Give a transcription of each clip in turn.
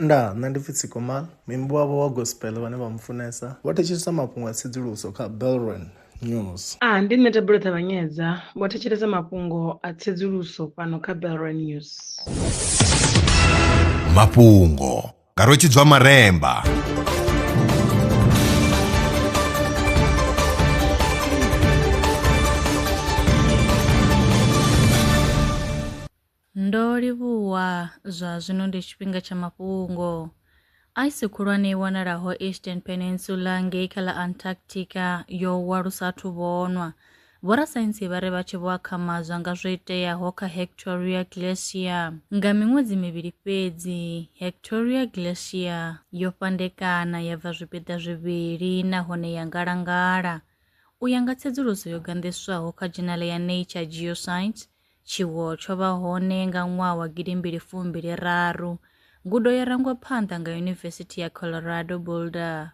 nṋe ndi pfi Tsikomal muimbi wavho wa gospel vhane vha mfunesa vho thetshelesa mafhungo a tsedzuluso kha Belron News. Ndi nṋe Tabula Ṱavhanyedza vho thetshelesa mafhungo a tsedzuluso fhano kha Belron News. Mafhungo nga Rotshidzwa Maremba. Ndo livhuwa zwa zwino ndi tshifhinga tsha mafhungo. Ice khulwane i wanalaho Eastern Peninsula ngei kha ḽa Antarctica yo wa lu sathu vhonwa. Vhorasaintsi vha ri vha tshi vho akhamazwa nga zwo iteaho kha Hectoria Glacier. Nga miṅwedzi mivhili fhedzi, Hectoria Glacier yo fhandekana ya bva zwipiḓa zwivhili nahone ya ngalangala. U ya nga tsedzuluso yo ganḓiswaho kha dzhenala ya Nature Geoscience, tshiwo tsho vha hone nga ṅwaha wa 2023. Ngudo ya rangwa phanḓa nga Yunivesithi ya Colorado Boulder.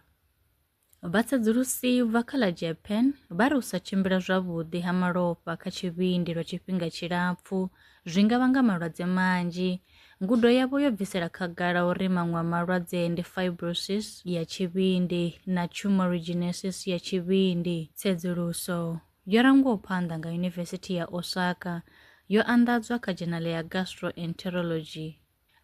Vhatsedzulusi vha kha ḽa Japan vha ri u sa tshimbila zwavhuḓi ha malofha kha tshivhindi lwa tshifhinga tshilapfu zwi nga vhanga malwadze manzhi. Ngudo yavho yo bvisela khagala uri maṅwe malwadze ndi fibrosis ya tshivhindi na tumorigenesis ya tshivhindi. Tsedzuluso yo rangwaho phanḓa nga Yunivesithi ya Osaka yo anḓadzwa kha dzhenala ya Gastroenterology.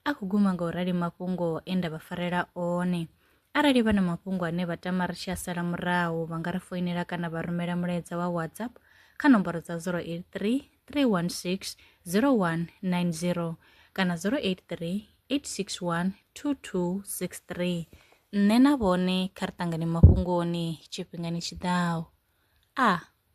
A khou guma nga u rali mafhungo nda vha farela one. Arali vha na mafhungo ane vha tama ri tshi a sala murahu vha nga ri foinela kana vha rumela mulaedza wa WhatsApp kha nomboro dza 083 316 0190 kana 083 861 2263. Nṋe na vhone kha ri ṱangane mafhungoni tshifhingani tshiḓaho.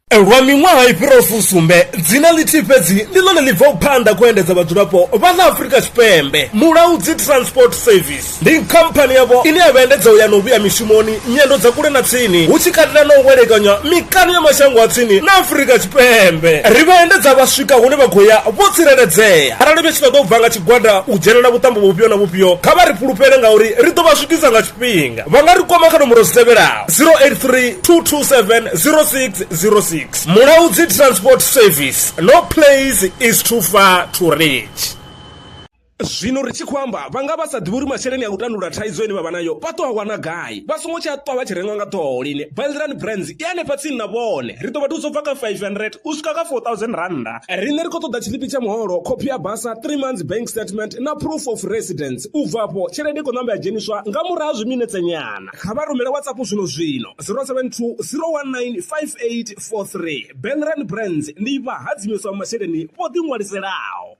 Lwa miṅwaha i fhiraho fusumbe dzina ḽithihi fhedzi ndi ḽone ḽi bvaho phanḓa ku endedza vhadzulapo vha ḽa Afrika Tshipembe. Mulaudzi Transport Service ndi khamphani yavho ine ya vhaendedza u ya na u vhuya mishumoni nyendo dza kule na tsini hu tshi katela na u welekanya mikano ya mashango a tsini na Afrika Tshipembe. Ri vhaendedza vha swika hune vha khou ya vho tsireledzea. Arali vha tshi ṱoḓa u bva nga tshigwada u dzhenela vhuṱambo vhufhio na vhufhio kha vha ri fhulufhele ngauri ri ḓo vha swikisa nga tshifhinga. Vha nga ri kwama kha nomboro dzi tevhelaho 083 227 0606. Mulaudzi Transport Service. No place is too far to reach. Zwino ri tshi khou amba vha nga vha sa ḓivhi uri masheleni a u tandulula thaidzo ine vha vha nayo vha ṱo a wana gai vha songo tsha ṱwa vha tshi renga nga ṱhoho lini. Belron Brands i hanefha tsini na vhone ri ḓo vha thusa u bva kha 500 u swika kha 4000 randa. Riṋe ri khou ṱoḓa tshiḽipi tsha muholo, khophi ya basa, 3 months bank statement na proof of residence. U bva afho tshelede i khou ṋamba ya dzheniswa nga murahu ha zwiminetse nyana. Kha vha rumele WhatsApp zwino 072 019 5843. Belron Brands ndi vha hadzimiswa masheleni vho ḓi ṅwaliselaho.